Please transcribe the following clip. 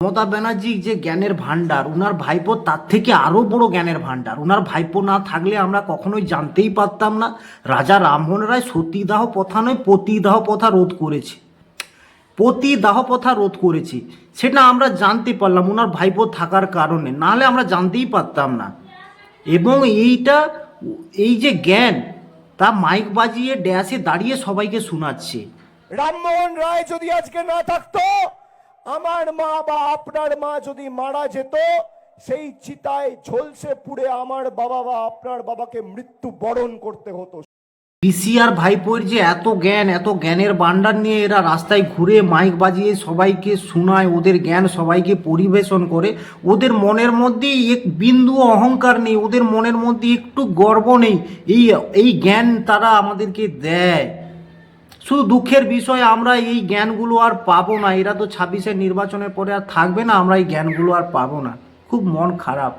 মমতা ব্যানার্জি যে জ্ঞানের ভান্ডার, উনার ভাইপো তার থেকে আরো বড় জ্ঞানের ভান্ডার। উনার ভাইপো না থাকলে আমরা কখনোই জানতেই পারতাম না রাজা রামমোহন রায় সতীদাহ প্রথা নয় পতিদাহ প্রথা রোধ করেছে। পতিদাহ প্রথা রোধ করেছে, সেটা আমরা জানতে পারলাম উনার ভাইপো থাকার কারণে, নাহলে আমরা জানতেই পারতাম না। এবং এই যে জ্ঞান, তা মাইক বাজিয়ে ড্যাশে দাঁড়িয়ে সবাইকে শোনাচ্ছে। রামমোহন রায় যদি আজকে না থাকতো, আমার মা বা আপনার মা যদি মারা যেত, সেই চিতায় ঝলসে পুড়ে আমার বাবা বা আপনার বাবাকে মৃত্যু বরণ করতে হতো। পিসি আর ভাইপোর যে এত জ্ঞান, এত জ্ঞানের ভান্ডার নিয়ে এরা রাস্তায় ঘুরে মাইক বাজিয়ে সবাইকে শোনায়, ওদের জ্ঞান সবাইকে পরিবেশন করে। ওদের মনের মধ্যে এক বিন্দু অহংকার নেই, ওদের মনের মধ্যে একটু গর্ব নেই। এই এই জ্ঞান তারা আমাদেরকে দেয়। শুধু দুঃখের বিষয়, আমরা এই জ্ঞানগুলো আর পাবো না। এরা তো 26-এর নির্বাচনের পরে আর থাকবে না, আমরা এই জ্ঞানগুলো আর পাবো না। খুব মন খারাপ।